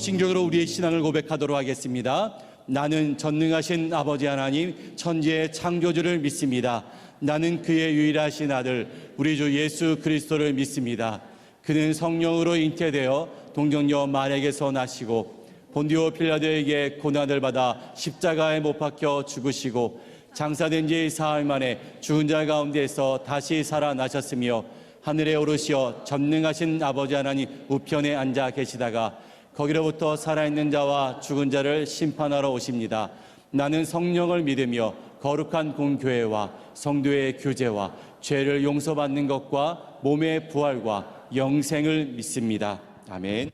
사도신경으로 우리의 신앙을 고백하도록 하겠습니다. 나는 전능하신 아버지 하나님 천지의 창조주를 믿습니다. 나는 그의 유일하신 아들 우리 주 예수 그리스도를 믿습니다. 그는 성령으로 잉태되어 동정녀 마리아에게서 나시고 본디오 빌라도에게 고난을 받아 십자가에 못 박혀 죽으시고 장사된 지 사흘 만에 죽은 자 가운데서 다시 살아나셨으며 하늘에 오르시어 전능하신 아버지 하나님 우편에 앉아 계시다가 거기로부터 살아있는 자와 죽은 자를 심판하러 오십니다. 나는 성령을 믿으며 거룩한 공교회와 성도의 교제와 죄를 용서받는 것과 몸의 부활과 영생을 믿습니다. 아멘.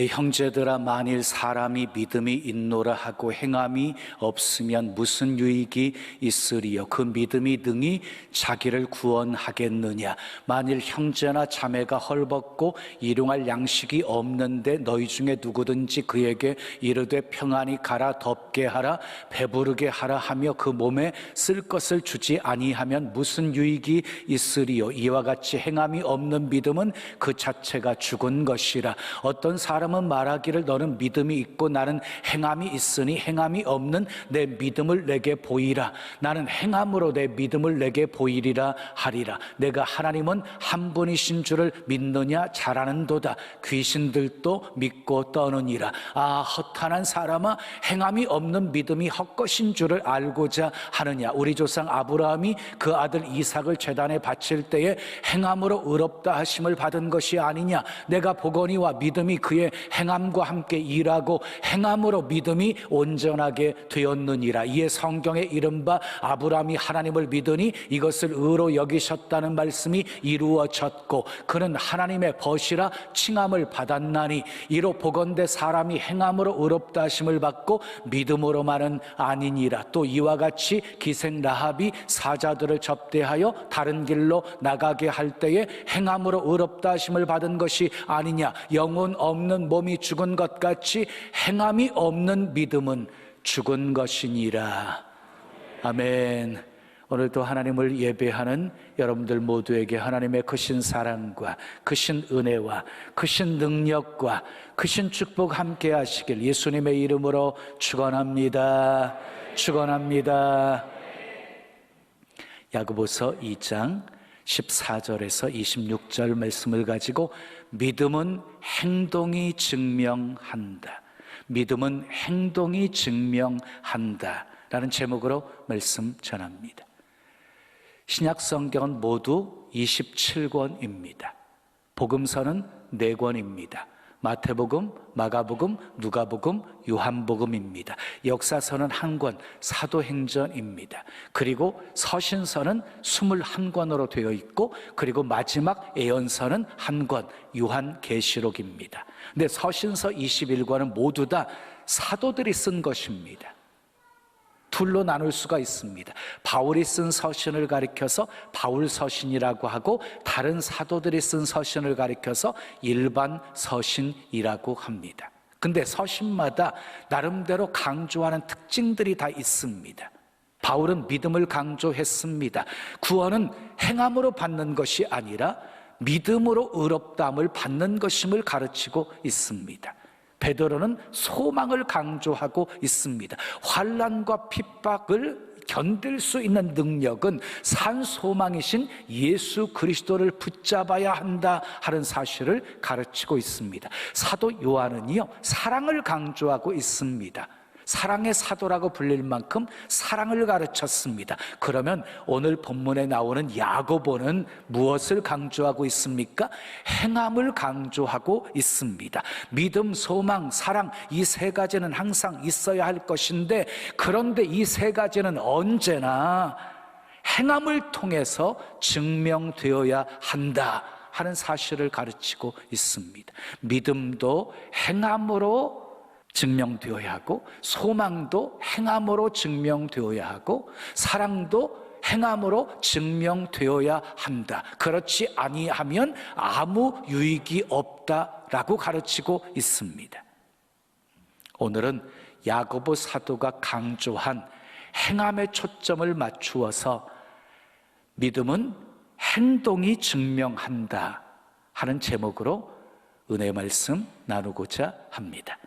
내 형제들아, 만일 사람이 믿음이 있노라 하고 행함이 없으면 무슨 유익이 있으리요? 그 믿음이 능히 자기를 구원하겠느냐? 만일 형제나 자매가 헐벗고 일용할 양식이 없는데 너희 중에 누구든지 그에게 이르되 평안히 가라, 덥게 하라, 배부르게 하라 하며 그 몸에 쓸 것을 주지 아니하면 무슨 유익이 있으리요? 이와 같이 행함이 없는 믿음은 그 자체가 죽은 것이라. 어떤 사람은 말하기를 너는 믿음이 있고 나는 행함이 있으니 행함이 없는 내 믿음을 내게 보이라. 나는 행함으로 내 믿음을 내게 보이리라 하리라. 내가 하나님은 한 분이신 줄을 믿느냐? 잘하는도다. 귀신들도 믿고 떠느니라. 아, 허탄한 사람아, 행함이 없는 믿음이 헛것인 줄을 알고자 하느냐? 우리 조상 아브라함이 그 아들 이삭을 제단에 바칠 때에 행함으로 의롭다 하심을 받은 것이 아니냐? 내가 보거니와 믿음이 그의 행함과 함께 일하고 행함으로 믿음이 온전하게 되었느니라. 이에 성경에 이른바 아브라함이 하나님을 믿으니 이것을 의로 여기셨다는 말씀이 이루어졌고 그는 하나님의 벗이라 칭함을 받았나니 이로 보건대 사람이 행함으로 의롭다 하심을 받고 믿음으로만은 아니니라. 또 이와 같이 기생 라합이 사자들을 접대하여 다른 길로 나가게 할 때에 행함으로 의롭다 하심을 받은 것이 아니냐? 영혼 없는 몸이 죽은 것 같이 행함이 없는 믿음은 죽은 것이니라. 아멘. 오늘도 하나님을 예배하는 여러분들 모두에게 하나님의 크신 사랑과 크신 은혜와 크신 능력과 크신 축복 함께 하시길 예수님의 이름으로 축원합니다. 축원합니다. 야고보서 2장 14절에서 26절 말씀을 가지고 믿음은 행동이 증명한다. 믿음은 행동이 증명한다 라는 제목으로 말씀 전합니다. 신약 성경은 모두 27권입니다. 복음서는 4권입니다. 마태복음, 마가복음, 누가복음, 요한복음입니다. 역사서는 1권, 사도행전입니다. 그리고 서신서는 21권으로 되어 있고, 그리고 마지막 예언서는 1권, 요한계시록입니다. 근데 서신서 21권은 모두 다 사도들이 쓴 것입니다. 둘로 나눌 수가 있습니다. 바울이 쓴 서신을 가리켜서 바울 서신이라고 하고, 다른 사도들이 쓴 서신을 가리켜서 일반 서신이라고 합니다. 근데 서신마다 나름대로 강조하는 특징들이 다 있습니다. 바울은 믿음을 강조했습니다. 구원은 행함으로 받는 것이 아니라 믿음으로 의롭다함을 받는 것임을 가르치고 있습니다. 베드로는 소망을 강조하고 있습니다. 환난과 핍박을 견딜 수 있는 능력은 산 소망이신 예수 그리스도를 붙잡아야 한다 하는 사실을 가르치고 있습니다. 사도 요한은요, 사랑을 강조하고 있습니다. 사랑의 사도라고 불릴 만큼 사랑을 가르쳤습니다. 그러면 오늘 본문에 나오는 야고보는 무엇을 강조하고 있습니까? 행함을 강조하고 있습니다. 믿음, 소망, 사랑, 이 3가지는 항상 있어야 할 것인데, 그런데 이 3가지는 언제나 행함을 통해서 증명되어야 한다 하는 사실을 가르치고 있습니다. 믿음도 행함으로 증명되어야 하고, 소망도 행함으로 증명되어야 하고, 사랑도 행함으로 증명되어야 한다. 그렇지 아니하면 아무 유익이 없다라고 가르치고 있습니다. 오늘은 야고보 사도가 강조한 행함에 초점을 맞추어서 믿음은 행동이 증명한다 하는 제목으로 은혜의 말씀 나누고자 합니다.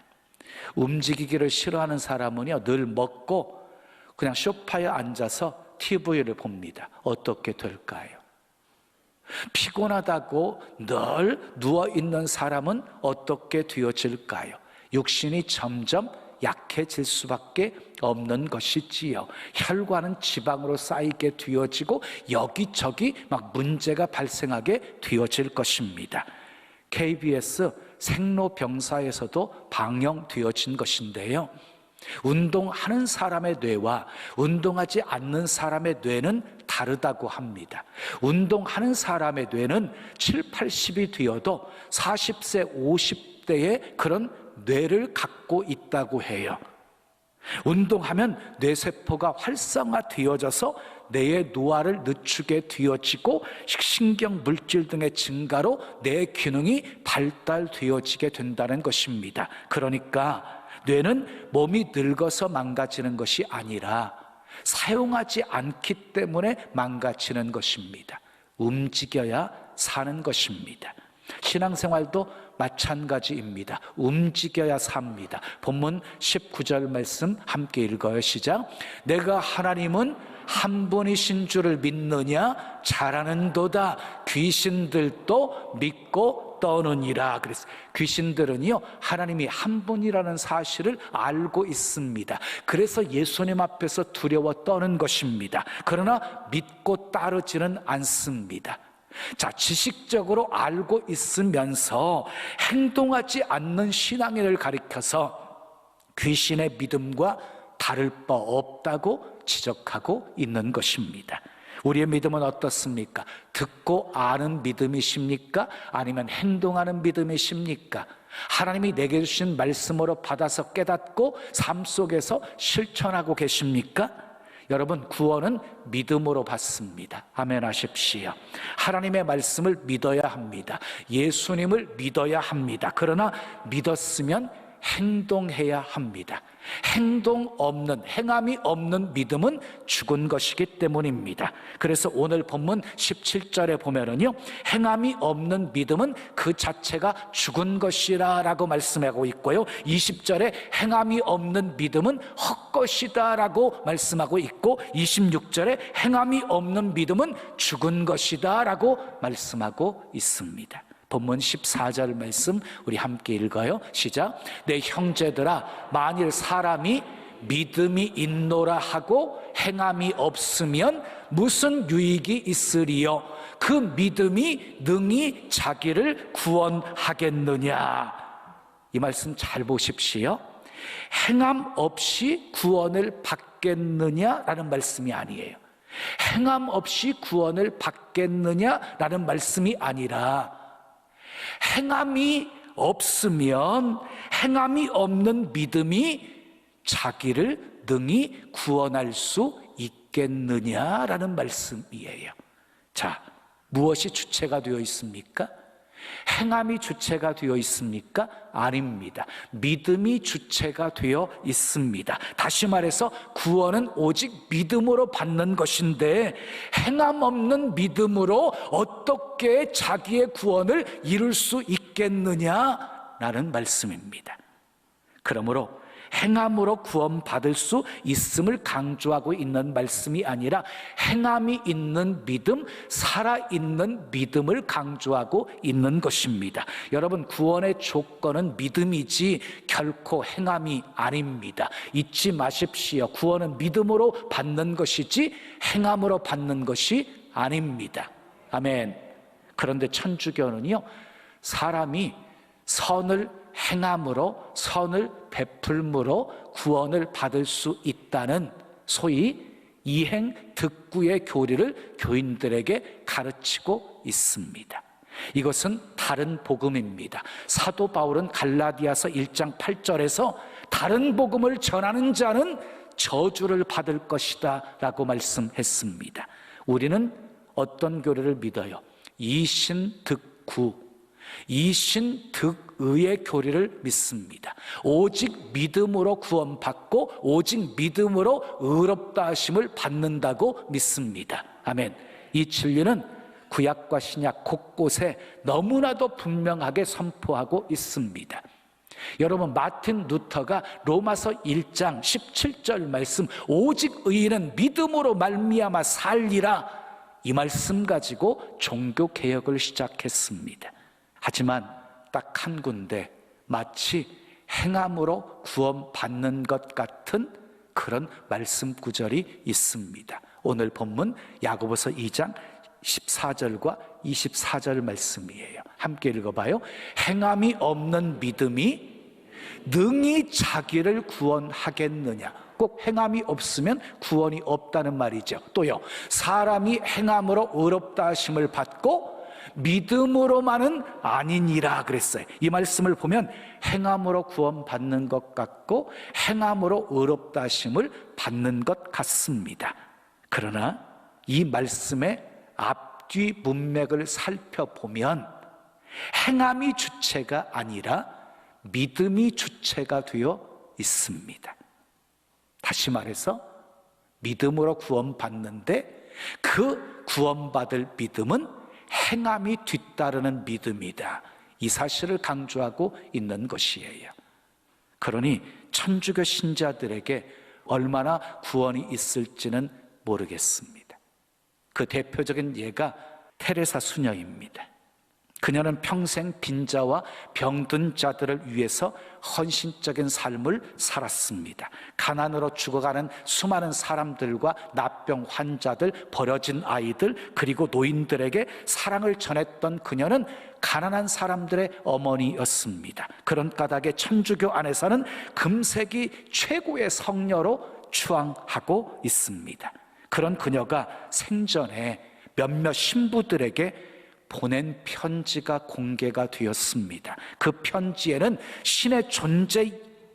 움직이기를 싫어하는 사람은요, 늘 먹고 그냥 소파에 앉아서 TV를 봅니다. 어떻게 될까요? 피곤하다고 늘 누워있는 사람은 어떻게 되어질까요? 육신이 점점 약해질 수밖에 없는 것이지요. 혈관은 지방으로 쌓이게 되어지고 여기저기 막 문제가 발생하게 되어질 것입니다. KBS 생로병사에서도 방영되어진 것인데요, 운동하는 사람의 뇌와 운동하지 않는 사람의 뇌는 다르다고 합니다. 운동하는 사람의 뇌는 7, 80이 되어도 40세, 50대의 그런 뇌를 갖고 있다고 해요. 운동하면 뇌세포가 활성화되어져서 뇌의 노화를 늦추게 되어지고 신경 물질 등의 증가로 뇌 기능이 발달되어지게 된다는 것입니다. 그러니까 뇌는 몸이 늙어서 망가지는 것이 아니라 사용하지 않기 때문에 망가지는 것입니다. 움직여야 사는 것입니다. 신앙생활도 마찬가지입니다. 움직여야 삽니다. 본문 19절 말씀 함께 읽어요. 시작. 내가 하나님은 한 분이신 줄을 믿느냐? 잘하는도다. 귀신들도 믿고 떠느니라. 그래서 귀신들은요, 하나님이 한 분이라는 사실을 알고 있습니다. 그래서 예수님 앞에서 두려워 떠는 것입니다. 그러나 믿고 따르지는 않습니다. 자, 지식적으로 알고 있으면서 행동하지 않는 신앙인을 가리켜서 귀신의 믿음과 다를 바 없다고 지적하고 있는 것입니다. 우리의 믿음은 어떻습니까? 듣고 아는 믿음이십니까? 아니면 행동하는 믿음이십니까? 하나님이 내게 주신 말씀으로 받아서 깨닫고 삶 속에서 실천하고 계십니까? 여러분, 구원은 믿음으로 받습니다. 아멘 하십시오. 하나님의 말씀을 믿어야 합니다. 예수님을 믿어야 합니다. 그러나 믿었으면 행동해야 합니다. 행동 없는, 행함이 없는 믿음은 죽은 것이기 때문입니다. 그래서 오늘 본문 17절에 보면은요, 행함이 없는 믿음은 그 자체가 죽은 것이라 라고 말씀하고 있고요, 20절에 행함이 없는 믿음은 헛것이다 라고 말씀하고 있고, 26절에 행함이 없는 믿음은 죽은 것이다 라고 말씀하고 있습니다. 본문 14절 말씀 우리 함께 읽어요. 시작. 내 형제들아, 만일 사람이 믿음이 있노라 하고 행함이 없으면 무슨 유익이 있으리요? 그 믿음이 능히 자기를 구원하겠느냐? 이 말씀 잘 보십시오. 행함 없이 구원을 받겠느냐라는 말씀이 아니에요. 행함 없이 구원을 받겠느냐라는 말씀이 아니라, 행함이 없으면 행함이 없는 믿음이 자기를 능히 구원할 수 있겠느냐라는 말씀이에요. 자, 무엇이 주체가 되어 있습니까? 행함이 주체가 되어 있습니까? 아닙니다. 믿음이 주체가 되어 있습니다. 다시 말해서 구원은 오직 믿음으로 받는 것인데, 행함 없는 믿음으로 어떻게 자기의 구원을 이룰 수 있겠느냐라는 말씀입니다. 그러므로 행함으로 구원받을 수 있음을 강조하고 있는 말씀이 아니라, 행함이 있는 믿음, 살아있는 믿음을 강조하고 있는 것입니다. 여러분, 구원의 조건은 믿음이지 결코 행함이 아닙니다. 잊지 마십시오. 구원은 믿음으로 받는 것이지 행함으로 받는 것이 아닙니다. 아멘. 그런데 천주교는요, 사람이 선을 행함으로, 선을 베풀므로 구원을 받을 수 있다는 소위 이행득구의 교리를 교인들에게 가르치고 있습니다. 이것은 다른 복음입니다. 사도 바울은 갈라디아서 1장 8절에서 다른 복음을 전하는 자는 저주를 받을 것이다 라고 말씀했습니다. 우리는 어떤 교리를 믿어요? 이신득구, 이신득의의 교리를 믿습니다. 오직 믿음으로 구원받고 오직 믿음으로 의롭다 하심을 받는다고 믿습니다. 아멘. 이 진리는 구약과 신약 곳곳에 너무나도 분명하게 선포하고 있습니다. 여러분, 마틴 루터가 로마서 1장 17절 말씀, 오직 의인은 믿음으로 말미암아 살리라, 이 말씀 가지고 종교개혁을 시작했습니다. 하지만 딱 한 군데 마치 행함으로 구원받는 것 같은 그런 말씀 구절이 있습니다. 오늘 본문 야고보서 2장 14절과 24절 말씀이에요. 함께 읽어봐요. 행함이 없는 믿음이 능히 자기를 구원하겠느냐? 꼭 행함이 없으면 구원이 없다는 말이죠. 또요, 사람이 행함으로 의롭다 하심을 받고 믿음으로만은 아니니라 그랬어요. 이 말씀을 보면 행함으로 구원받는 것 같고 행함으로 의롭다 하심을 받는 것 같습니다. 그러나 이 말씀의 앞뒤 문맥을 살펴보면 행함이 주체가 아니라 믿음이 주체가 되어 있습니다. 다시 말해서 믿음으로 구원받는데 그 구원받을 믿음은 행함이 뒤따르는 믿음이다. 이 사실을 강조하고 있는 것이에요. 그러니 천주교 신자들에게 얼마나 구원이 있을지는 모르겠습니다. 그 대표적인 예가 테레사 수녀입니다. 그녀는 평생 빈자와 병든 자들을 위해서 헌신적인 삶을 살았습니다. 가난으로 죽어가는 수많은 사람들과 납병 환자들, 버려진 아이들, 그리고 노인들에게 사랑을 전했던 그녀는 가난한 사람들의 어머니였습니다. 그런 까닭에 천주교 안에서는 금세기 최고의 성녀로 추앙하고 있습니다. 그런 그녀가 생전에 몇몇 신부들에게 보낸 편지가 공개가 되었습니다. 그 편지에는 신의 존재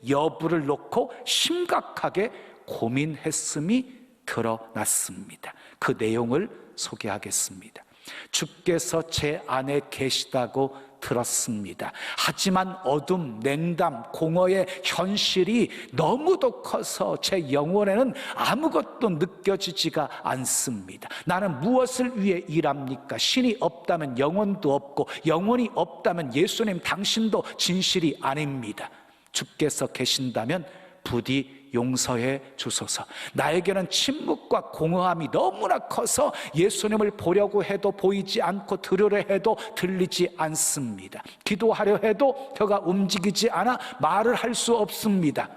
여부를 놓고 심각하게 고민했음이 드러났습니다. 그 내용을 소개하겠습니다. 주께서 제 안에 계시다고 들었습니다. 하지만 어둠, 냉담, 공허의 현실이 너무도 커서 제 영혼에는 아무것도 느껴지지가 않습니다. 나는 무엇을 위해 일합니까? 신이 없다면 영혼도 없고 영혼이 없다면 예수님 당신도 진실이 아닙니다. 주께서 계신다면 부디 용서해 주소서. 나에게는 침묵과 공허함이 너무나 커서 예수님을 보려고 해도 보이지 않고 들으려 해도 들리지 않습니다. 기도하려 해도 혀가 움직이지 않아 말을 할 수 없습니다.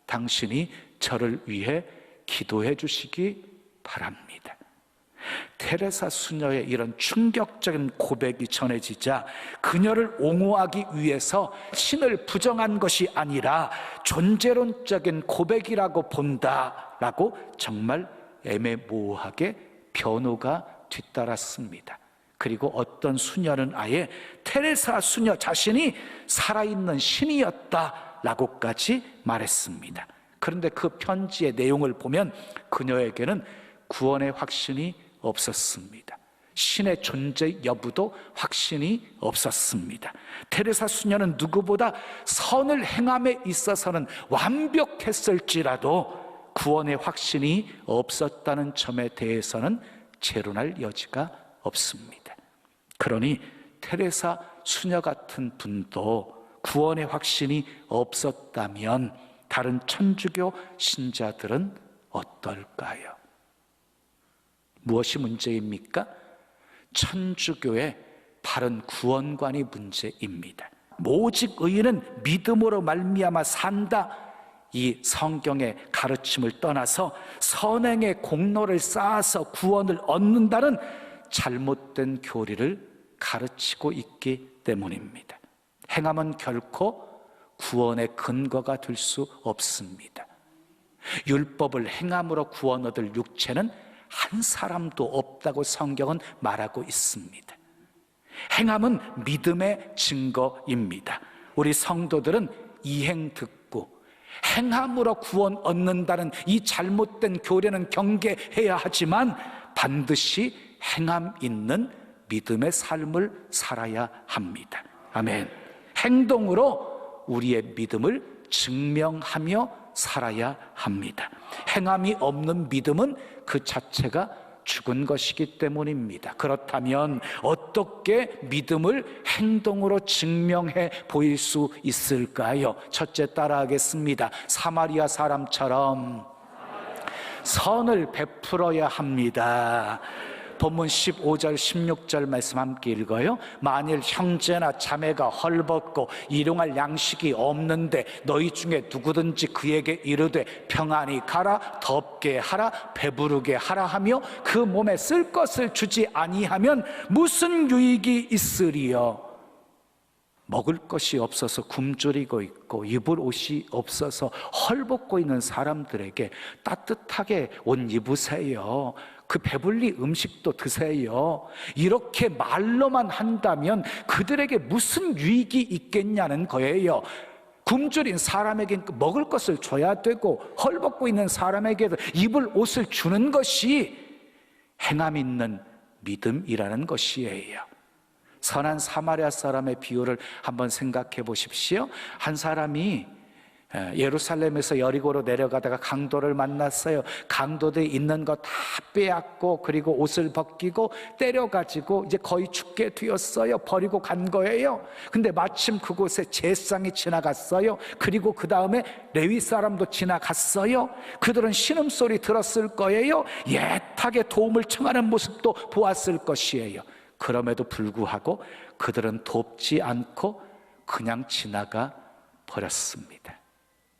당신이 저를 위해 기도해 주시기 바랍니다. 테레사 수녀의 이런 충격적인 고백이 전해지자 그녀를 옹호하기 위해서 신을 부정한 것이 아니라 존재론적인 고백이라고 본다라고 정말 애매모호하게 변호가 뒤따랐습니다. 그리고 어떤 수녀는 아예 테레사 수녀 자신이 살아있는 신이었다라고까지 말했습니다. 그런데 그 편지의 내용을 보면 그녀에게는 구원의 확신이 없었습니다. 신의 존재 여부도 확신이 없었습니다. 테레사 수녀는 누구보다 선을 행함에 있어서는 완벽했을지라도 구원의 확신이 없었다는 점에 대해서는 재론할 여지가 없습니다. 그러니 테레사 수녀 같은 분도 구원의 확신이 없었다면 다른 천주교 신자들은 어떨까요? 무엇이 문제입니까? 천주교의 바른 구원관이 문제입니다. 오직 의인은 믿음으로 말미암아 산다, 이 성경의 가르침을 떠나서 선행의 공로를 쌓아서 구원을 얻는다는 잘못된 교리를 가르치고 있기 때문입니다. 행함은 결코 구원의 근거가 될 수 없습니다. 율법을 행함으로 구원 얻을 육체는 한 사람도 없다고 성경은 말하고 있습니다. 행함은 믿음의 증거입니다. 우리 성도들은 이행 듣고 행함으로 구원 얻는다는 이 잘못된 교리는 경계해야 하지만 반드시 행함 있는 믿음의 삶을 살아야 합니다. 아멘. 행동으로 우리의 믿음을 증명하며 살아야 합니다. 행함이 없는 믿음은 그 자체가 죽은 것이기 때문입니다. 그렇다면 어떻게 믿음을 행동으로 증명해 보일 수 있을까요? 첫째, 따라하겠습니다. 사마리아 사람처럼 선을 베풀어야 합니다. 본문 15절 16절 말씀 함께 읽어요. 만일 형제나 자매가 헐벗고 일용할 양식이 없는데 너희 중에 누구든지 그에게 이르되 평안히 가라, 덥게 하라, 배부르게 하라 하며 그 몸에 쓸 것을 주지 아니하면 무슨 유익이 있으리요? 먹을 것이 없어서 굶주리고 있고 입을 옷이 없어서 헐벗고 있는 사람들에게 따뜻하게 옷 입으세요. 그 배불리 음식도 드세요. 이렇게 말로만 한다면 그들에게 무슨 유익이 있겠냐는 거예요. 굶주린 사람에게 먹을 것을 줘야 되고 헐벗고 있는 사람에게도 입을 옷을 주는 것이 행함 있는 믿음이라는 것이에요. 선한 사마리아 사람의 비유를 한번 생각해 보십시오. 한 사람이 예루살렘에서 여리고로 내려가다가 강도를 만났어요. 강도들이 있는 거 다 빼앗고 그리고 옷을 벗기고 때려가지고 이제 거의 죽게 되었어요. 버리고 간 거예요. 근데 마침 그곳에 제사장이 지나갔어요. 그리고 그 다음에 레위 사람도 지나갔어요. 그들은 신음소리 들었을 거예요. 애타게 도움을 청하는 모습도 보았을 것이에요. 그럼에도 불구하고 그들은 돕지 않고 그냥 지나가 버렸습니다.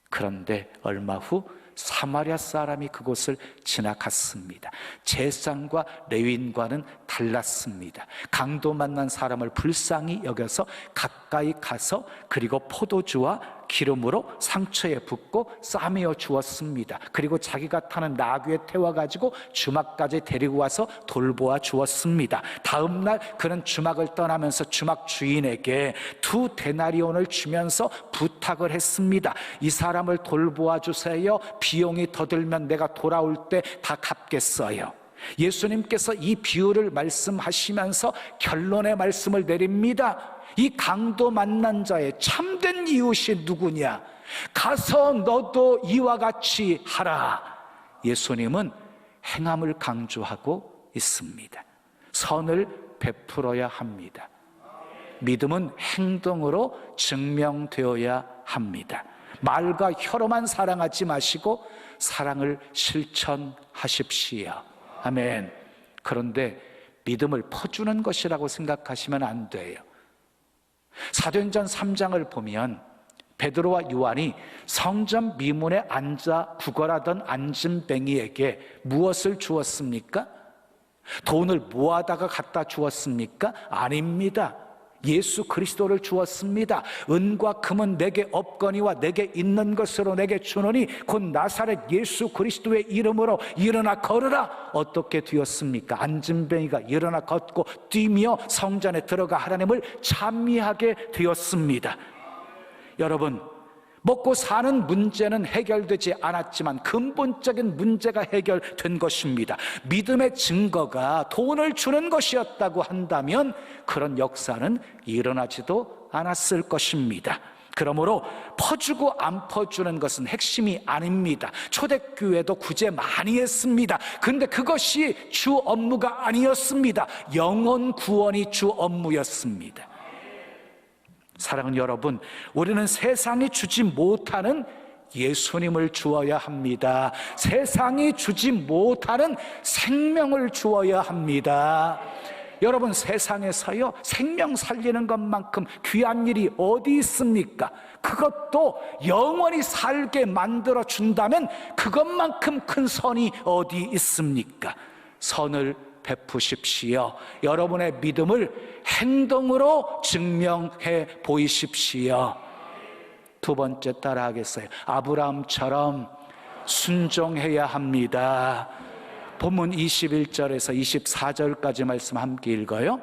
그런데 얼마 후 사마리아 사람이 그곳을 지나갔습니다. 제사장과 레위인과는 달랐습니다. 강도 만난 사람을 불쌍히 여겨서 가까이 가서 그리고 포도주와 기름으로 상처에 붓고 싸매어 주었습니다. 그리고 자기가 타는 나귀에 태워가지고 주막까지 데리고 와서 돌보아 주었습니다. 다음 날 그는 주막을 떠나면서 주막 주인에게 2 데나리온을 주면서 부탁을 했습니다. 이 사람을 돌보아 주세요. 비용이 더 들면 내가 돌아올 때 다 갚겠어요. 예수님께서 이 비유를 말씀하시면서 결론의 말씀을 내립니다. 이 강도 만난 자의 참된 이웃이 누구냐? 가서 너도 이와 같이 하라. 예수님은 행함을 강조하고 있습니다. 선을 베풀어야 합니다. 믿음은 행동으로 증명되어야 합니다. 말과 혀로만 사랑하지 마시고 사랑을 실천하십시오. 아멘. 그런데 믿음을 퍼주는 것이라고 생각하시면 안 돼요. 사도행전 3장을 보면 베드로와 요한이 성전 미문에 앉아 구걸하던 안진뱅이에게 무엇을 주었습니까? 돈을 모아다가 갖다 주었습니까? 아닙니다. 예수 그리스도를 주었습니다. 은과 금은 내게 없거니와 내게 있는 것으로 내게 주노니 곧 나사렛 예수 그리스도의 이름으로 일어나 걸으라. 어떻게 되었습니까? 안진뱅이가 일어나 걷고 뛰며 성전에 들어가 하나님을 찬미하게 되었습니다. 여러분, 먹고 사는 문제는 해결되지 않았지만 근본적인 문제가 해결된 것입니다. 믿음의 증거가 돈을 주는 것이었다고 한다면 그런 역사는 일어나지도 않았을 것입니다. 그러므로 퍼주고 안 퍼주는 것은 핵심이 아닙니다. 초대교회도 구제 많이 했습니다. 근데 그것이 주 업무가 아니었습니다. 영혼 구원이 주 업무였습니다. 사랑하는 여러분, 우리는 세상이 주지 못하는 예수님을 주어야 합니다. 세상이 주지 못하는 생명을 주어야 합니다. 여러분, 세상에서요, 생명 살리는 것만큼 귀한 일이 어디 있습니까? 그것도 영원히 살게 만들어 준다면 그것만큼 큰 선이 어디 있습니까? 선을 베푸십시오. 여러분의 믿음을 행동으로 증명해 보이십시오. 두 번째 따라하겠어요. 아브라함처럼 순종해야 합니다. 본문 21절에서 24절까지 말씀 함께 읽어요.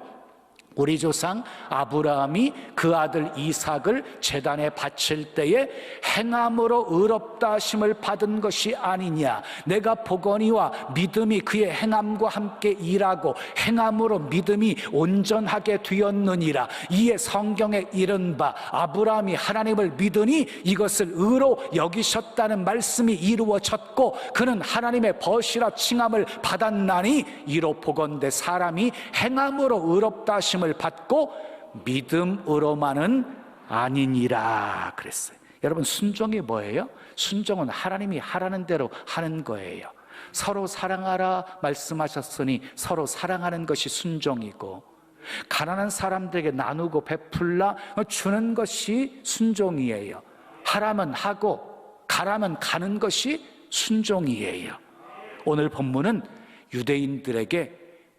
우리 조상 아브라함이 그 아들 이삭을 제단에 바칠 때에 행함으로 의롭다 하심을 받은 것이 아니냐. 내가 보거니와 믿음이 그의 행함과 함께 일하고 행함으로 믿음이 온전하게 되었느니라. 이에 성경에 이른바 아브라함이 하나님을 믿으니 이것을 의로 여기셨다는 말씀이 이루어졌고 그는 하나님의 벗이라 칭함을 받았나니 이로 보건대 사람이 행함으로 의롭다 하심을 받고 믿음으로만은 아니니라 그랬어요. 여러분, 순종이 뭐예요? 순종은 하나님이 하라는 대로 하는 거예요. 서로 사랑하라 말씀하셨으니 서로 사랑하는 것이 순종이고, 가난한 사람들에게 나누고 베풀라 주는 것이 순종이에요. 하라면 하고 가라면 가는 것이 순종이에요. 오늘 본문은 유대인들에게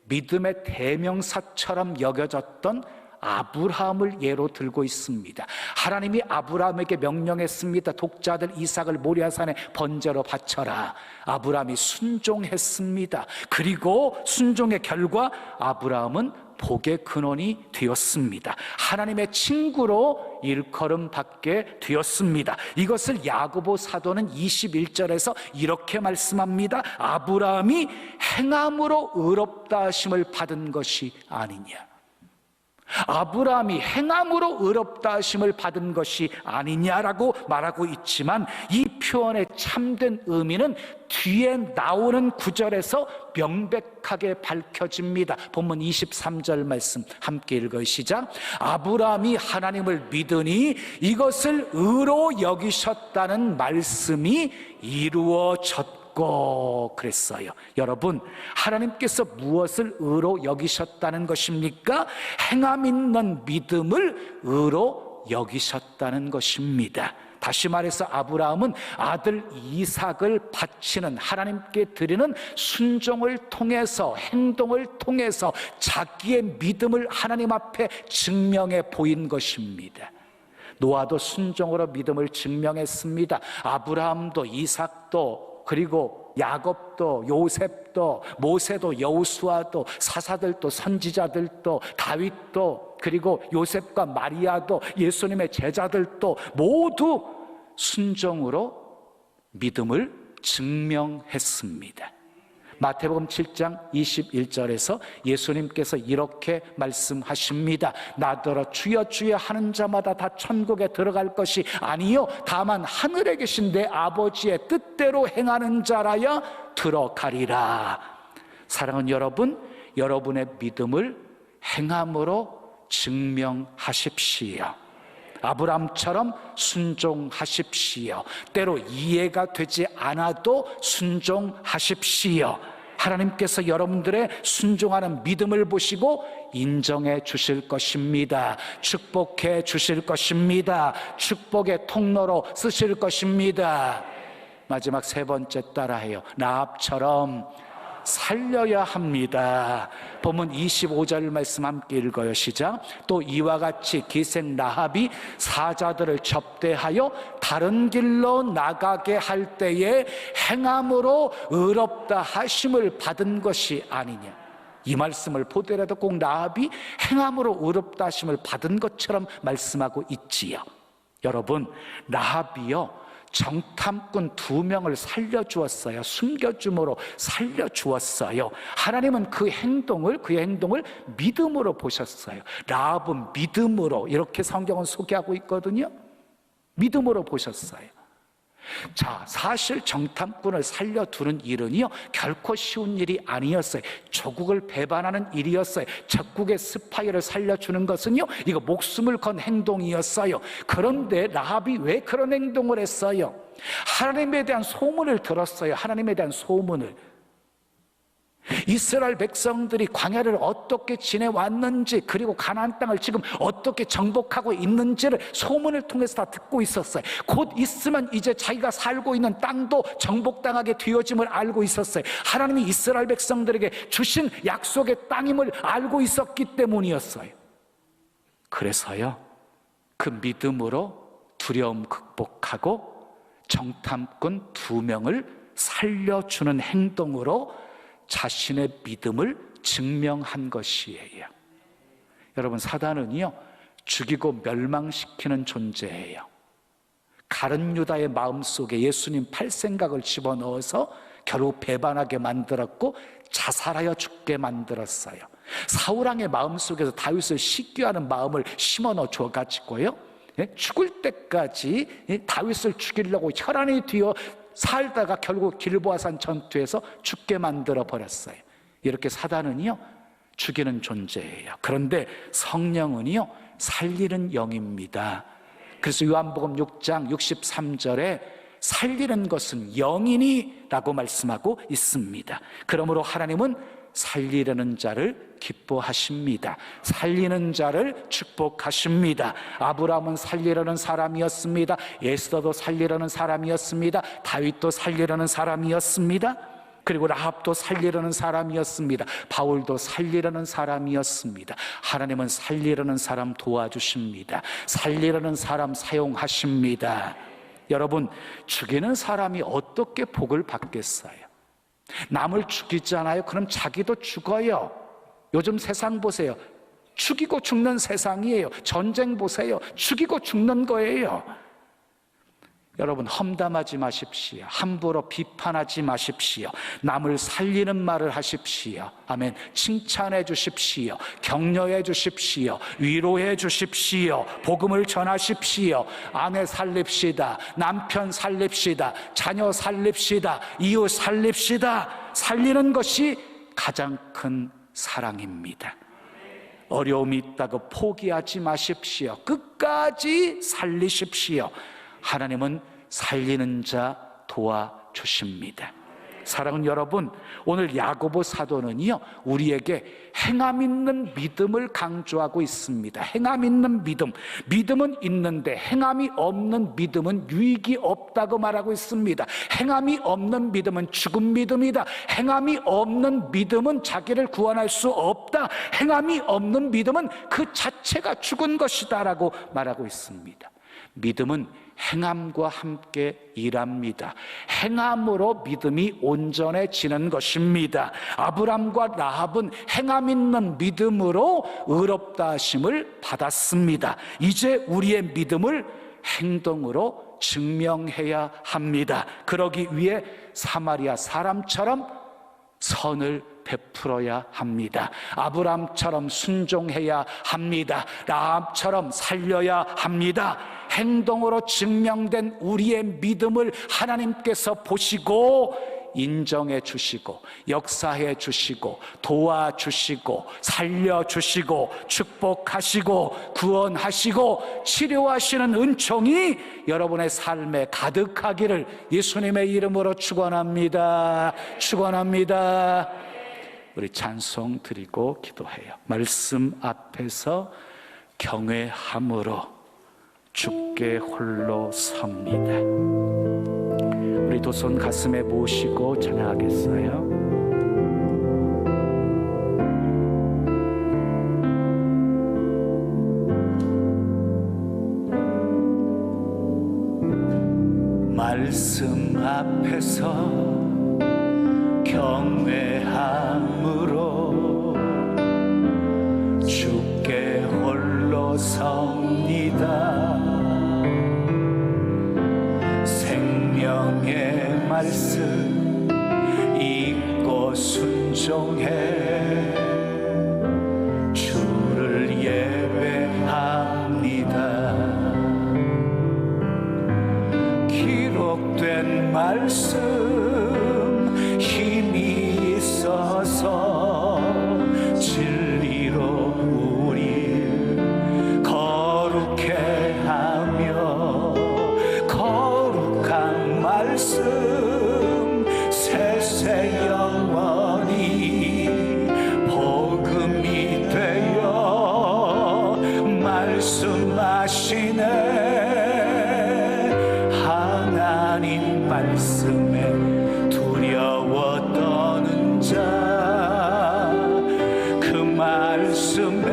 믿음의 대명사처럼 여겨졌던 아브라함을 예로 들고 있습니다. 하나님이 아브라함에게 명령했습니다. 독자들 이삭을 모리아산에 번제로 바쳐라. 아브라함이 순종했습니다. 그리고 순종의 결과 아브라함은 복의 근원이 되었습니다. 하나님의 친구로 일컬음 받게 되었습니다. 이것을 야고보 사도는 21절에서 이렇게 말씀합니다. 아브라함이 행함으로 의롭다 하심을 받은 것이 아니냐. 아브라함이 행함으로 의롭다 하심을 받은 것이 아니냐라고 말하고 있지만 이 표현의 참된 의미는 뒤에 나오는 구절에서 명백하게 밝혀집니다. 본문 23절 말씀 함께 읽어요. 시작. 아브라함이 하나님을 믿으니 이것을 의로 여기셨다는 말씀이 이루어졌고 그랬어요. 여러분, 하나님께서 무엇을 의로 여기셨다는 것입니까? 행함 있는 믿음을 의로 여기셨다는 것입니다. 다시 말해서 아브라함은 아들 이삭을 바치는, 하나님께 드리는 순종을 통해서, 행동을 통해서 자기의 믿음을 하나님 앞에 증명해 보인 것입니다. 노아도 순종으로 믿음을 증명했습니다. 아브라함도 이삭도 그리고 야곱도 요셉도 모세도 여호수아도 사사들도 선지자들도 다윗도 그리고 요셉과 마리아도 예수님의 제자들도 모두 순종으로 믿음을 증명했습니다. 마태복음 7장 21절에서 예수님께서 이렇게 말씀하십니다. 나더러 주여 주여 하는 자마다 다 천국에 들어갈 것이 아니요 다만 하늘에 계신 내 아버지의 뜻대로 행하는 자라야 들어가리라. 사랑하는 여러분, 여러분의 믿음을 행함으로 증명하십시오. 아브라함처럼 순종하십시오. 때로 이해가 되지 않아도 순종하십시오. 하나님께서 여러분들의 순종하는 믿음을 보시고 인정해 주실 것입니다. 축복해 주실 것입니다. 축복의 통로로 쓰실 것입니다. 마지막 세 번째 따라해요. 라합처럼 살려야 합니다. 본문 25절 말씀 함께 읽어요. 시작. 또 이와 같이 기생 라합이 사자들을 접대하여 다른 길로 나가게 할 때에 행함으로 의롭다 하심을 받은 것이 아니냐. 이 말씀을 보더라도 꼭 라합이 행함으로 의롭다 하심을 받은 것처럼 말씀하고 있지요. 여러분, 라합이요 정탐꾼 2명을 살려주었어요. 숨겨줌으로 살려주었어요. 하나님은 그의 행동을 믿음으로 보셨어요. 라합은 믿음으로, 이렇게 성경은 소개하고 있거든요. 믿음으로 보셨어요. 자, 사실 정탐꾼을 살려두는 일은요 결코 쉬운 일이 아니었어요. 조국을 배반하는 일이었어요. 적국의 스파이를 살려주는 것은요 이거 목숨을 건 행동이었어요. 그런데 라합이 왜 그런 행동을 했어요? 하나님에 대한 소문을 들었어요. 하나님에 대한 소문을. 이스라엘 백성들이 광야를 어떻게 지내왔는지, 그리고 가나안 땅을 지금 어떻게 정복하고 있는지를 소문을 통해서 다 듣고 있었어요. 곧 있으면 이제 자기가 살고 있는 땅도 정복당하게 되어짐을 알고 있었어요. 하나님이 이스라엘 백성들에게 주신 약속의 땅임을 알고 있었기 때문이었어요. 그래서요 그 믿음으로 두려움 극복하고 정탐꾼 2명을 살려주는 행동으로 자신의 믿음을 증명한 것이에요. 여러분, 사단은요 죽이고 멸망시키는 존재예요. 가룟 유다의 마음속에 예수님 팔 생각을 집어넣어서 결국 배반하게 만들었고 자살하여 죽게 만들었어요. 사울왕의 마음속에서 다윗을 시기하는 마음을 심어넣어 줘가지고요 죽을 때까지 다윗을 죽이려고 혈안이 뒤어 살다가 결국 길보아산 전투에서 죽게 만들어 버렸어요. 이렇게 사단은요 죽이는 존재예요. 그런데 성령은요 살리는 영입니다. 그래서 요한복음 6장 63절에 살리는 것은 영이니라고 말씀하고 있습니다. 그러므로 하나님은 살리려는 자를 기뻐하십니다. 살리는 자를 축복하십니다. 아브라함은 살리려는 사람이었습니다. 에스더도 살리려는 사람이었습니다. 다윗도 살리려는 사람이었습니다. 그리고 라합도 살리려는 사람이었습니다. 바울도 살리려는 사람이었습니다. 하나님은 살리려는 사람 도와주십니다. 살리려는 사람 사용하십니다. 여러분, 죽이는 사람이 어떻게 복을 받겠어요? 남을 죽이잖아요. 그럼 자기도 죽어요. 요즘 세상 보세요. 죽이고 죽는 세상이에요. 전쟁 보세요. 죽이고 죽는 거예요. 여러분, 험담하지 마십시오. 함부로 비판하지 마십시오. 남을 살리는 말을 하십시오. 아멘. 칭찬해 주십시오. 격려해 주십시오. 위로해 주십시오. 복음을 전하십시오. 아내 살립시다. 남편 살립시다. 자녀 살립시다. 이웃 살립시다. 살리는 것이 가장 큰 사랑입니다. 어려움이 있다고 포기하지 마십시오. 끝까지 살리십시오. 하나님은 살리는 자 도와주십니다. 사랑하는 여러분, 오늘 야고보 사도는요 우리에게 행함 있는 믿음을 강조하고 있습니다. 행함 있는 믿음, 믿음은 있는데 행함이 없는 믿음은 유익이 없다고 말하고 있습니다. 행함이 없는 믿음은 죽은 믿음이다. 행함이 없는 믿음은 자기를 구원할 수 없다. 행함이 없는 믿음은 그 자체가 죽은 것이다 라고 말하고 있습니다. 믿음은 행함과 함께 일합니다. 행함으로 믿음이 온전해지는 것입니다. 아브람과 라합은 행함 있는 믿음으로 의롭다 하심을 받았습니다. 이제 우리의 믿음을 행동으로 증명해야 합니다. 그러기 위해 사마리아 사람처럼 선을 베풀어야 합니다. 아브람처럼 순종해야 합니다. 라합처럼 살려야 합니다. 행동으로 증명된 우리의 믿음을 하나님께서 보시고 인정해 주시고 역사해 주시고 도와주시고 살려주시고 축복하시고 구원하시고 치료하시는 은총이 여러분의 삶에 가득하기를 예수님의 이름으로 축원합니다. 축원합니다. 우리 찬송 드리고 기도해요. 말씀 앞에서 경외함으로 주께 홀로 섭니다. 우리 두 손 가슴에 모시고 찬양하겠어요. 말씀 앞에서 경외함으로 주께 홀로 섭니다. 생명의 말씀 읽고 순종해 주를 예배합니다. 기록된 말씀 힘이 있어서 진리로 우리 거룩해 하며 거룩한 말씀 세세 영원히 복음이 되어 말씀하시네. 하나님 말씀에 두려워 떠는 자, 그 말씀에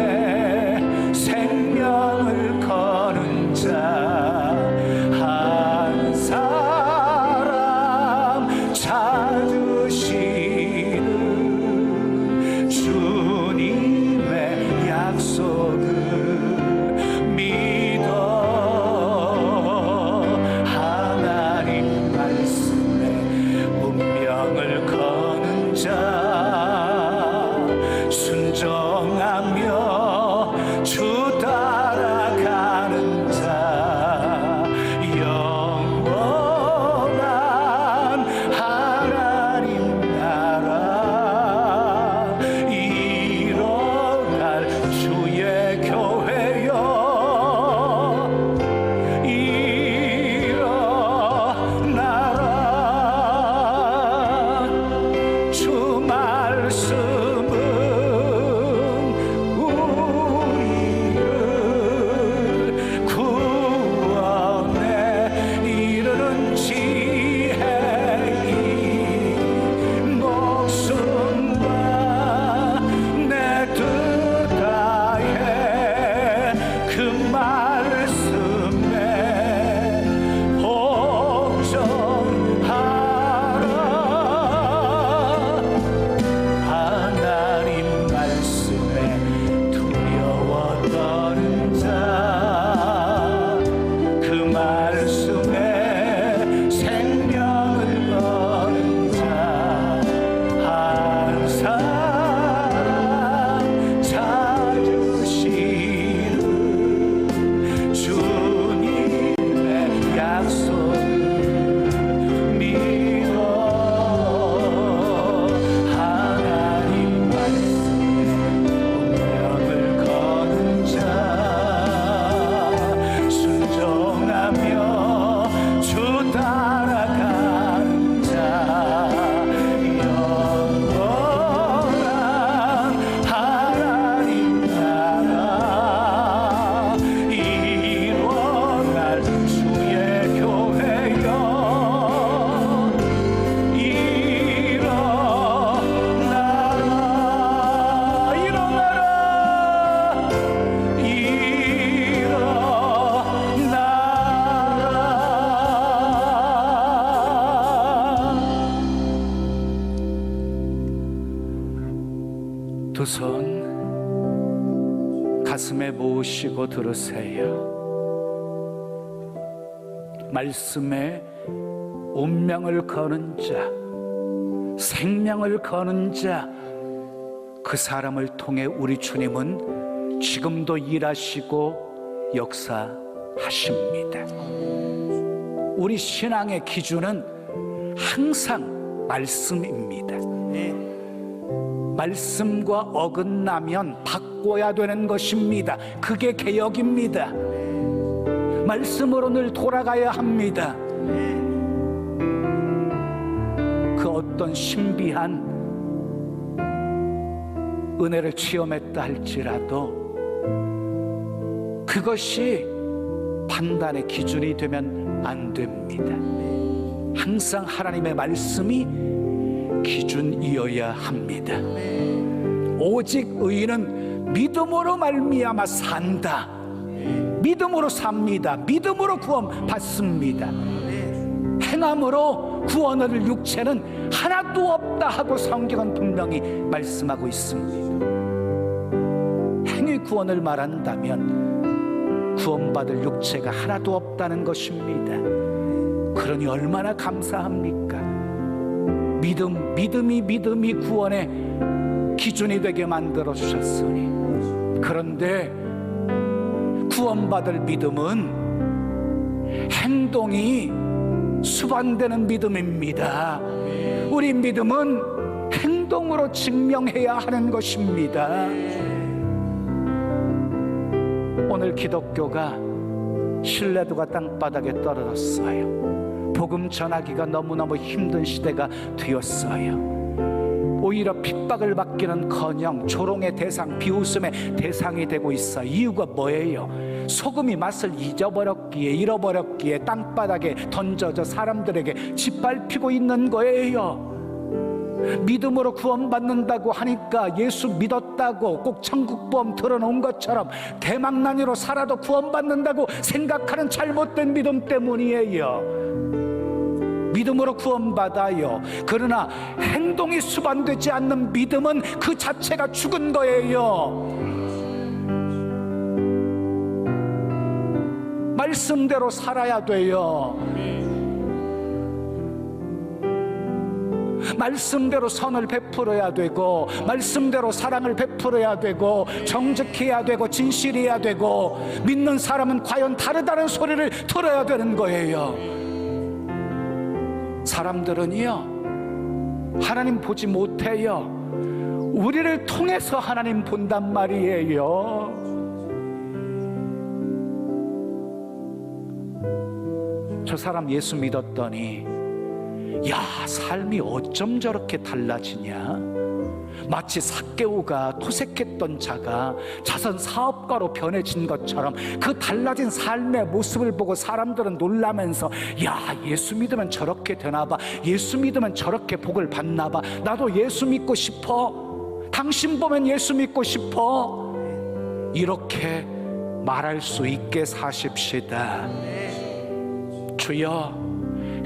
생명을 거는 자, 한 사람 찾으시는 주님의 약속을 믿어 하나님 말씀에 운명을 거는 자, 순종하며 주 따라가는 자, 영원한 하나님 나라 일어날 주의 교회여 일어나라. 주 말씀은 우리를 구원에 이르는 지혜이 목숨과 내 뜻 다해 그 말씀에 복종하라. 하나님 말씀에 두려워 떠는 자, 그 말씀에 생명을 거는 자, 한 사람 찾으시는 주님의 약속을 믿어 하나님 말씀에 운명을 거는 자, 순종하며 주 따라가는 자, 영원한 하나님 나라 일어날 주의 교회여 일어나라. 일어나라. 일어나라. 두 손 가슴에 모으시고 들으세요. 말씀에 운명을 거는 자, 생명을 거는 자, 그 사람을 통해 우리 주님은 지금도 일하시고 역사하십니다. 우리 신앙의 기준은 항상 말씀입니다. 말씀과 어긋나면 바꿔야 되는 것입니다. 그게 개혁입니다. 말씀으로 늘 돌아가야 합니다. 그 어떤 신비한 은혜를 체험했다 할지라도 그것이 판단의 기준이 되면 안 됩니다. 항상 하나님의 말씀이 기준이어야 합니다. 오직 의인은 믿음으로 말미암아 산다. 믿음으로 삽니다. 믿음으로 구원 받습니다. 행함으로 구원을 육체는 하나도 없다 하고 성경은 분명히 말씀하고 있습니다. 행위 구원을 말한다면 구원받을 육체가 하나도 없다는 것입니다. 그러니 얼마나 감사합니까? 믿음이 구원의 기준이 되게 만들어 주셨으니. 그런데 구원받을 믿음은 행동이 수반되는 믿음입니다. 우리 믿음은 행동으로 증명해야 하는 것입니다. 오늘 기독교가 신뢰도가 땅바닥에 떨어졌어요. 복음 전하기가 너무너무 힘든 시대가 되었어요. 오히려 핍박을 받기는커녕 조롱의 대상, 비웃음의 대상이 되고 있어. 이유가 뭐예요? 소금이 맛을 잃어버렸기에 땅바닥에 던져져 사람들에게 짓밟히고 있는 거예요. 믿음으로 구원받는다고 하니까 예수 믿었다고 꼭 천국보험 들어놓은 것처럼 대망난이로 살아도 구원받는다고 생각하는 잘못된 믿음 때문이에요. 믿음으로 구원받아요. 그러나 행동이 수반되지 않는 믿음은 그 자체가 죽은 거예요. 말씀대로 살아야 돼요. 말씀대로 선을 베풀어야 되고, 말씀대로 사랑을 베풀어야 되고, 정직해야 되고, 진실해야 되고, 믿는 사람은 과연 다르다는 소리를 들어야 되는 거예요. 사람들은요, 하나님 보지 못해요. 우리를 통해서 하나님 본단 말이에요. 저 사람 예수 믿었더니 야, 삶이 어쩜 저렇게 달라지냐? 마치 삭개오가 토색했던 자가 자선 사업가로 변해진 것처럼 그 달라진 삶의 모습을 보고 사람들은 놀라면서 야, 예수 믿으면 저렇게 되나 봐. 예수 믿으면 저렇게 복을 받나 봐. 나도 예수 믿고 싶어. 당신 보면 예수 믿고 싶어. 이렇게 말할 수 있게 사십시다. 주여,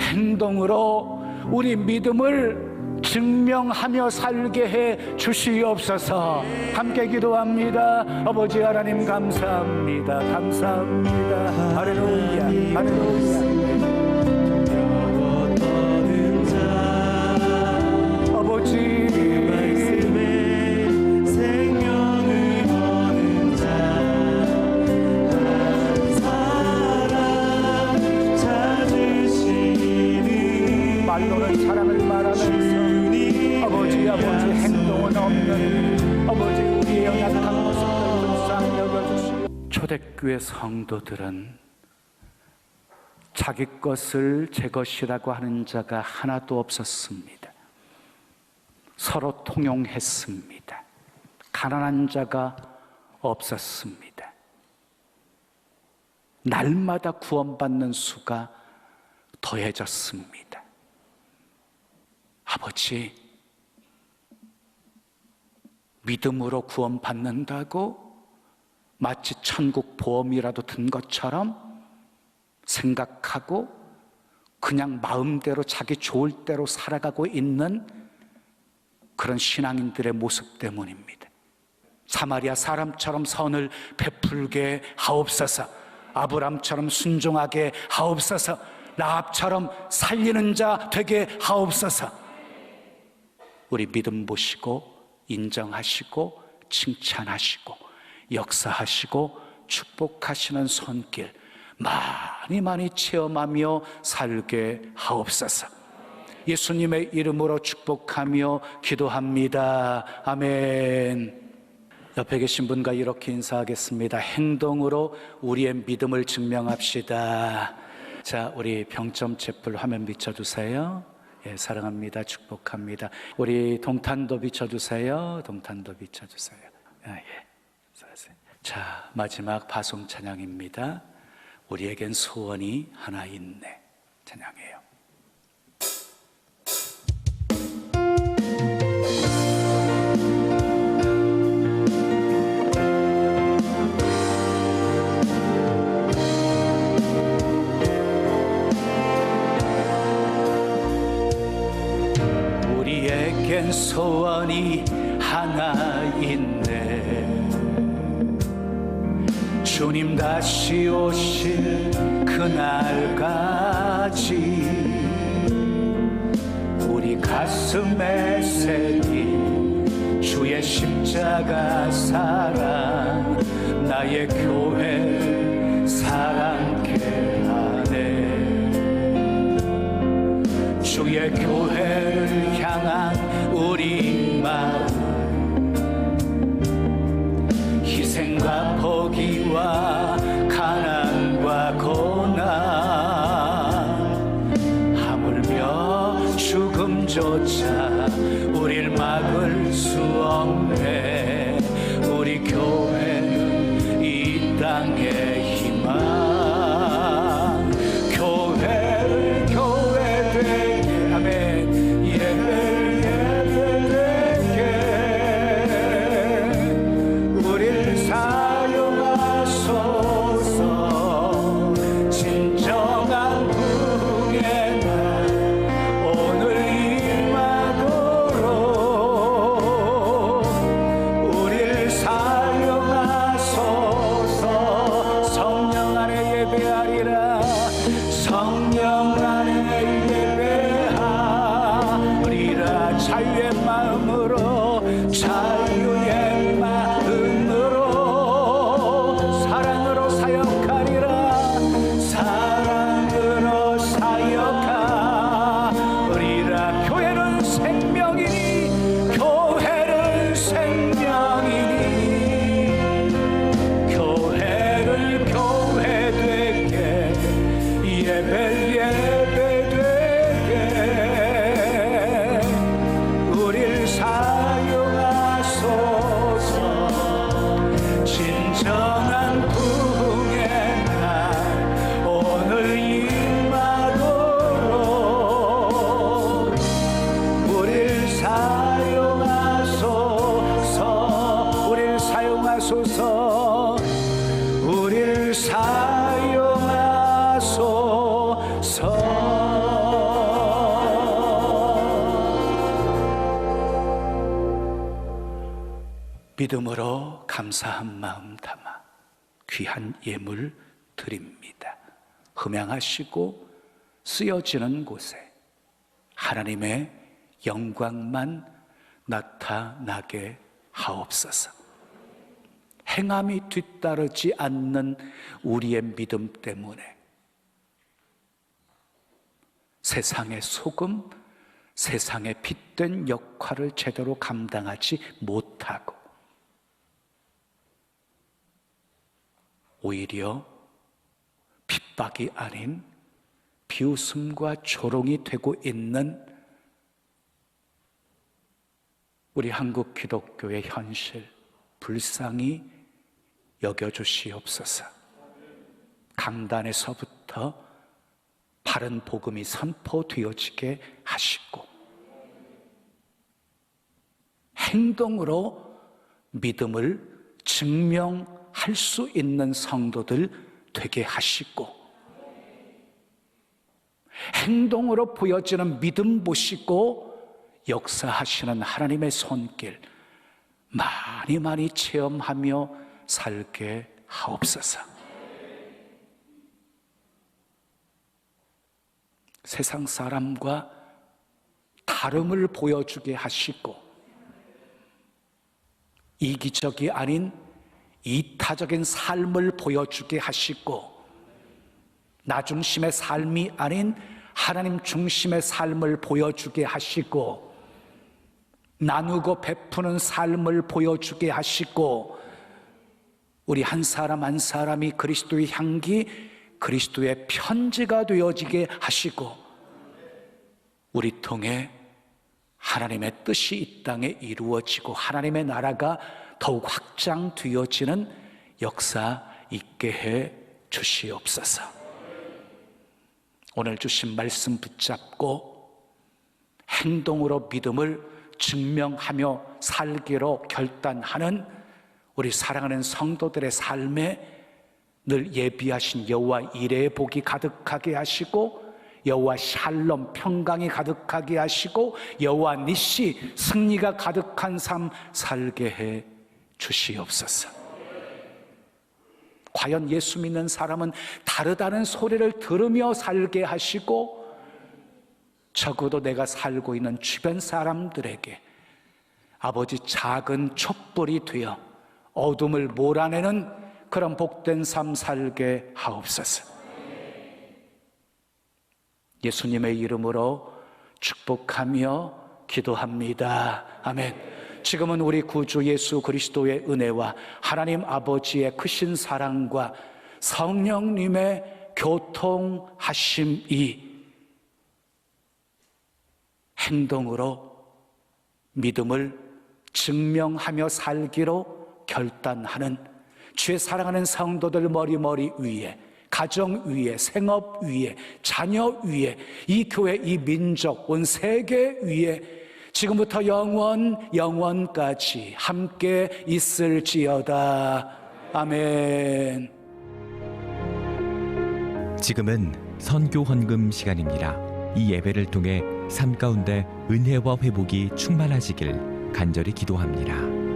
행동으로 우리 믿음을 증명하며 살게 해 주시옵소서. 함께 기도합니다. 아버지 하나님 감사합니다. 감사합니다. 할렐루야, 할렐루야. 아버지 말로는 사랑을 말하면서 아버지 행동은 없는 아버지 우리의 연약한 모습을 불쌍히 여겨주시고, 초대교회 성도들은 자기 것을 제 것이라고 하는 자가 하나도 없었습니다. 서로 통용했습니다. 가난한 자가 없었습니다. 날마다 구원받는 수가 더해졌습니다. 아버지, 믿음으로 구원받는다고 마치 천국 보험이라도 든 것처럼 생각하고 그냥 마음대로 자기 좋을 대로 살아가고 있는 그런 신앙인들의 모습 때문입니다. 사마리아 사람처럼 선을 베풀게 하옵소서. 아브람처럼 순종하게 하옵소서. 라합처럼 살리는 자 되게 하옵소서. 우리 믿음 보시고 인정하시고 칭찬하시고 역사하시고 축복하시는 손길 많이 체험하며 살게 하옵소서. 예수님의 이름으로 축복하며 기도합니다. 아멘. 옆에 계신 분과 이렇게 인사하겠습니다. 행동으로 우리의 믿음을 증명합시다. 자, 우리 병점 촛불 화면 비춰주세요. 예, 사랑합니다. 축복합니다. 우리 동탄도 비춰주세요. 동탄도 비춰주세요. 아, 예. 자, 마지막 파송 찬양입니다. 우리에겐 소원이 하나 있네. 찬양해요. 우리에겐 소원이 하나 있네. 주님 다시 오실 그날까지 우리 가슴에 새긴 주의 십자가 사랑, 나의 교회 사랑케 하네. 주의 교회를 향한 우리 마음, 희생과 포기와 가난과 고난, 하물며 죽음조차 우릴 막을 수 없네. 우리 교회는 이 땅의 희망, 교회를 교회 되게, 아멘. 예배를 예배 되게 우릴 사용하소서. 진정한 부흥의 날 오늘 임하도록 우릴 사용하소서. 성령 안에 예배하리라. 성령 안에 예배하리라. 자유의 마음으로, 자유의 마음으로 사랑으로 사역하리라. 사랑으로 사역하리라. 교회는 생명이니, 교회는 생명이니, 교회를 교회 되게, 예배를 예배 되게 우릴 사용하소서. 진정한 부흥의 날 오늘 임하도록 우릴 사용하소서. 우릴 사용하소서. 우릴 사용하소서. 믿음으로 감사한 마음 담아 귀한 예물 드립니다. 흠양하시고 쓰여지는 곳에 하나님의 영광만 나타나게 하옵소서. 행함이 뒤따르지 않는 우리의 믿음 때문에 세상의 소금, 세상의 빛된 역할을 제대로 감당하지 못하고 오히려 핍박이 아닌 비웃음과 조롱이 되고 있는 우리 한국 기독교의 현실 불쌍히 여겨주시옵소서. 강단에서부터 바른 복음이 선포되어지게 하시고 행동으로 믿음을 증명할 수 있는 성도들 되게 하시고 행동으로 보여지는 믿음 보시고 역사하시는 하나님의 손길 많이 많이 체험하며 살게 하옵소서. 세상 사람과 다름을 보여주게 하시고 이기적이 아닌 이타적인 삶을 보여주게 하시고 나중심의 삶이 아닌 하나님 중심의 삶을 보여주게 하시고, 나누고 베푸는 삶을 보여주게 하시고, 우리 한 사람 한 사람이 그리스도의 향기, 그리스도의 편지가 되어지게 하시고, 우리 통해 하나님의 뜻이 이 땅에 이루어지고 하나님의 나라가 더욱 확장되어지는 역사 있게 해 주시옵소서. 오늘 주신 말씀 붙잡고 행동으로 믿음을 증명하며 살기로 결단하는 우리 사랑하는 성도들의 삶에 늘 예비하신 여호와 이레의 복이 가득하게 하시고, 여호와 샬롬 평강이 가득하게 하시고, 여호와 니시 승리가 가득한 삶 살게 해 주시옵소서. 과연 예수 믿는 사람은 다르다는 소리를 들으며 살게 하시고, 적어도 내가 살고 있는 주변 사람들에게 아버지 작은 촛불이 되어 어둠을 몰아내는 그런 복된 삶 살게 하옵소서. 예수님의 이름으로 축복하며 기도합니다. 아멘. 지금은 우리 구주 예수 그리스도의 은혜와 하나님 아버지의 크신 사랑과 성령님의 교통하심이 행동으로 믿음을 증명하며 살기로 결단하는 주의 사랑하는 성도들 머리 위에, 가정 위에, 생업 위에, 자녀 위에, 이 교회, 이 민족, 온 세계 위에 지금부터 영원까지 함께 있을지어다. 아멘. 지금은 선교 헌금 시간입니다. 이 예배를 통해 삶 가운데 은혜와 회복이 충만하시길 간절히 기도합니다.